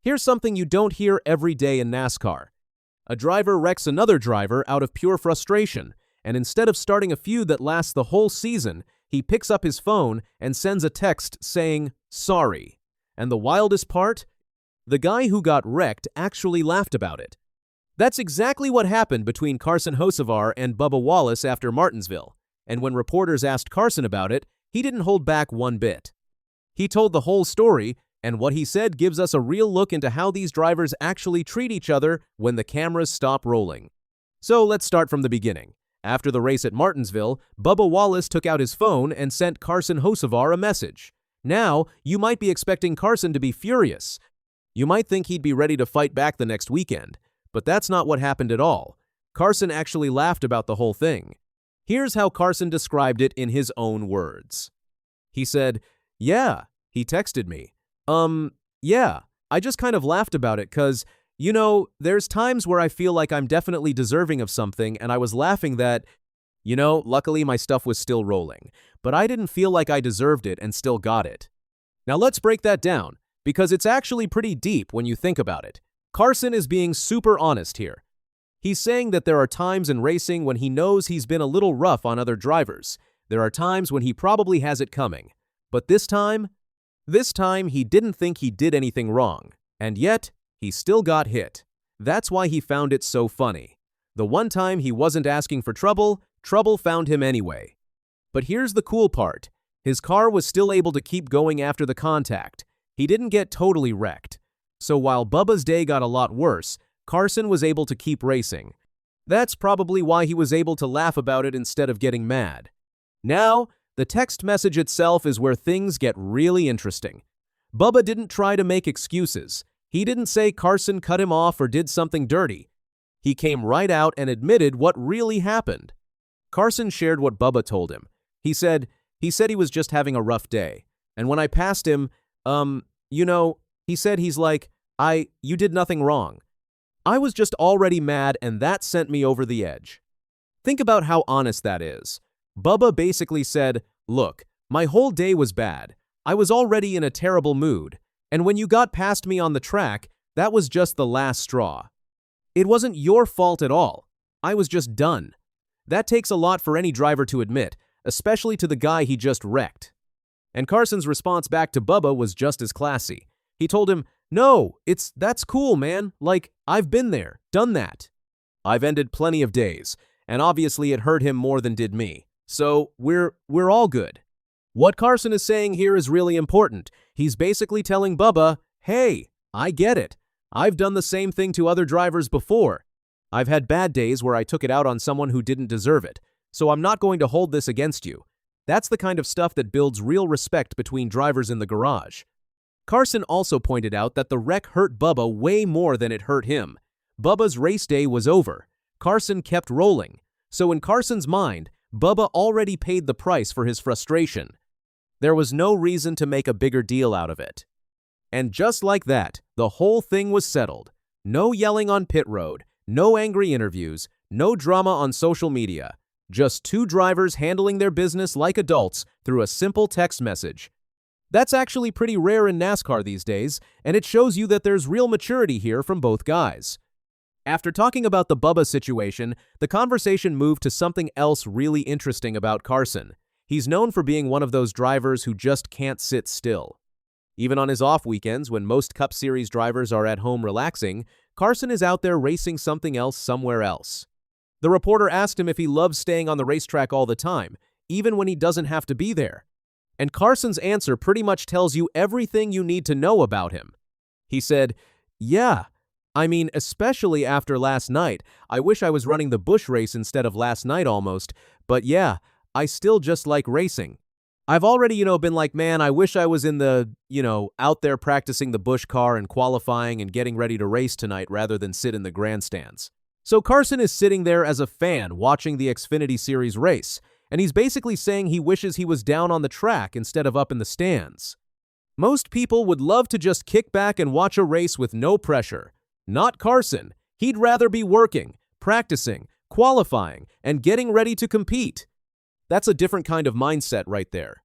Here's something you don't hear every day in NASCAR. A driver wrecks another driver out of pure frustration, and instead of starting a feud that lasts the whole season, he picks up his phone and sends a text saying, "Sorry." And the wildest part? The guy who got wrecked actually laughed about it. That's exactly what happened between Carson Hocevar and Bubba Wallace after Martinsville, and when reporters asked Carson about it, he didn't hold back one bit. He told the whole story, and what he said gives us a real look into how these drivers actually treat each other when the cameras stop rolling. So let's start from the beginning. After the race at Martinsville, Bubba Wallace took out his phone and sent Carson Hocevar a message. Now, you might be expecting Carson to be furious. You might think he'd be ready to fight back the next weekend, but that's not what happened at all. Carson actually laughed about the whole thing. Here's how Carson described it in his own words. He said, "Yeah," he texted me. Yeah, I just kind of laughed about it because, there's times where I feel like I'm definitely deserving of something, and I was laughing that, luckily my stuff was still rolling, but I didn't feel like I deserved it and still got it. Now let's break that down, because it's actually pretty deep when you think about it. Carson is being super honest here. He's saying that there are times in racing when he knows he's been a little rough on other drivers. There are times when he probably has it coming. But this time he didn't think he did anything wrong, and yet he still got hit. That's why he found it so funny. The one time he wasn't asking for trouble, trouble found him anyway. But here's the cool part. His car was still able to keep going after the contact. He didn't get totally wrecked. So while Bubba's day got a lot worse, Carson was able to keep racing. That's probably why he was able to laugh about it instead of getting mad. Now, the text message itself is where things get really interesting. Bubba didn't try to make excuses. He didn't say Carson cut him off or did something dirty. He came right out and admitted what really happened. Carson shared what Bubba told him. He said he was just having a rough day. And when I passed him, he said you did nothing wrong. I was just already mad and that sent me over the edge. Think about how honest that is. Bubba basically said, "Look, my whole day was bad. I was already in a terrible mood. And when you got past me on the track, that was just the last straw. It wasn't your fault at all. I was just done." That takes a lot for any driver to admit, especially to the guy he just wrecked. And Carson's response back to Bubba was just as classy. He told him, "No, that's cool, man. I've been there, done that. I've ended plenty of days, and obviously it hurt him more than did me. So we're all good." What Carson is saying here is really important. He's basically telling Bubba, "Hey, I get it. I've done the same thing to other drivers before. I've had bad days where I took it out on someone who didn't deserve it, so I'm not going to hold this against you." That's the kind of stuff that builds real respect between drivers in the garage. Carson also pointed out that the wreck hurt Bubba way more than it hurt him. Bubba's race day was over. Carson kept rolling. So in Carson's mind, Bubba already paid the price for his frustration. There was no reason to make a bigger deal out of it. And just like that, the whole thing was settled. No yelling on pit road, no angry interviews, no drama on social media. Just two drivers handling their business like adults through a simple text message. That's actually pretty rare in NASCAR these days, and it shows you that there's real maturity here from both guys. After talking about the Bubba situation, the conversation moved to something else really interesting about Carson. He's known for being one of those drivers who just can't sit still. Even on his off weekends, when most Cup Series drivers are at home relaxing, Carson is out there racing something else somewhere else. The reporter asked him if he loves staying on the racetrack all the time, even when he doesn't have to be there. And Carson's answer pretty much tells you everything you need to know about him. He said, "Yeah, especially after last night. I wish I was running the Busch race instead of last night almost, but yeah, I still just like racing. I've already, been like, man, I wish I was in the, out there practicing the Busch car and qualifying and getting ready to race tonight rather than sit in the grandstands." So Carson is sitting there as a fan watching the Xfinity Series race, and he's basically saying he wishes he was down on the track instead of up in the stands. Most people would love to just kick back and watch a race with no pressure. Not Carson. He'd rather be working, practicing, qualifying, and getting ready to compete. That's a different kind of mindset right there.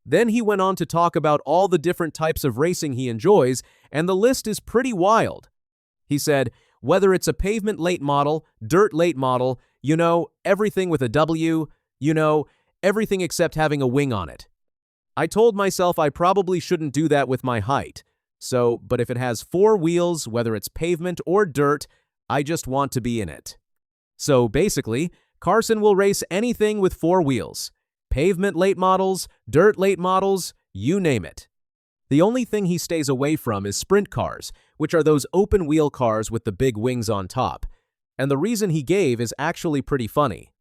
Then he went on to talk about all the different types of racing he enjoys, and the list is pretty wild. He said, whether it's a pavement late model, dirt late model, everything with a W, everything except having a wing on it. I told myself I probably shouldn't do that with my height. But if it has 4 wheels, whether it's pavement or dirt, I just want to be in it. So basically, Carson will race anything with 4 wheels. Pavement late models, dirt late models, you name it. The only thing he stays away from is sprint cars, which are those open-wheel cars with the big wings on top. And the reason he gave is actually pretty funny.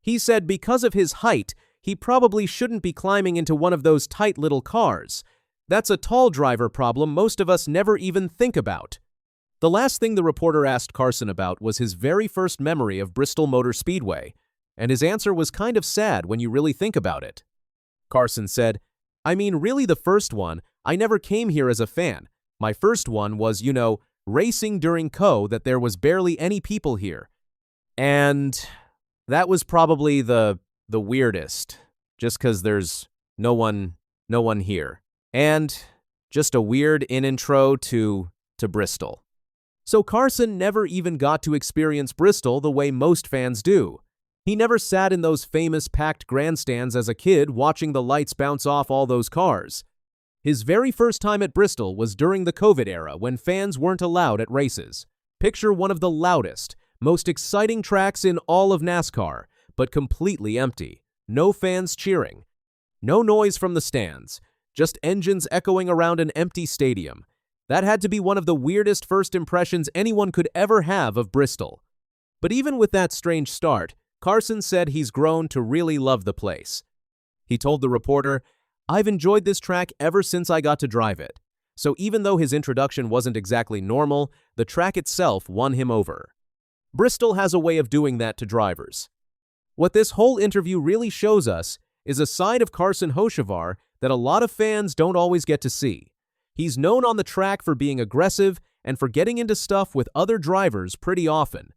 He said because of his height, he probably shouldn't be climbing into one of those tight little cars. That's a tall driver problem most of us never even think about. The last thing the reporter asked Carson about was his very first memory of Bristol Motor Speedway, and his answer was kind of sad when you really think about it. Carson said, I mean, really the first one, I never came here as a fan. My first one was, racing during that there was barely any people here. And that was probably the weirdest, just because there's no one here. And just a weird intro to Bristol. So Carson never even got to experience Bristol the way most fans do. He never sat in those famous packed grandstands as a kid watching the lights bounce off all those cars. His very first time at Bristol was during the COVID era when fans weren't allowed at races. Picture one of the loudest, most exciting tracks in all of NASCAR, but completely empty. No fans cheering. No noise from the stands. Just engines echoing around an empty stadium. That had to be one of the weirdest first impressions anyone could ever have of Bristol. But even with that strange start, Carson said he's grown to really love the place. He told the reporter, I've enjoyed this track ever since I got to drive it. So even though his introduction wasn't exactly normal, the track itself won him over. Bristol has a way of doing that to drivers. What this whole interview really shows us is a side of Carson Hocevar that a lot of fans don't always get to see. He's known on the track for being aggressive and for getting into stuff with other drivers pretty often.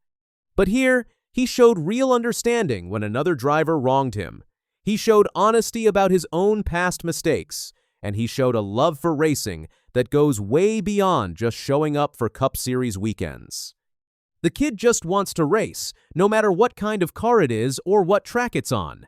But here, he showed real understanding when another driver wronged him. He showed honesty about his own past mistakes, and he showed a love for racing that goes way beyond just showing up for Cup Series weekends. The kid just wants to race, no matter what kind of car it is or what track it's on.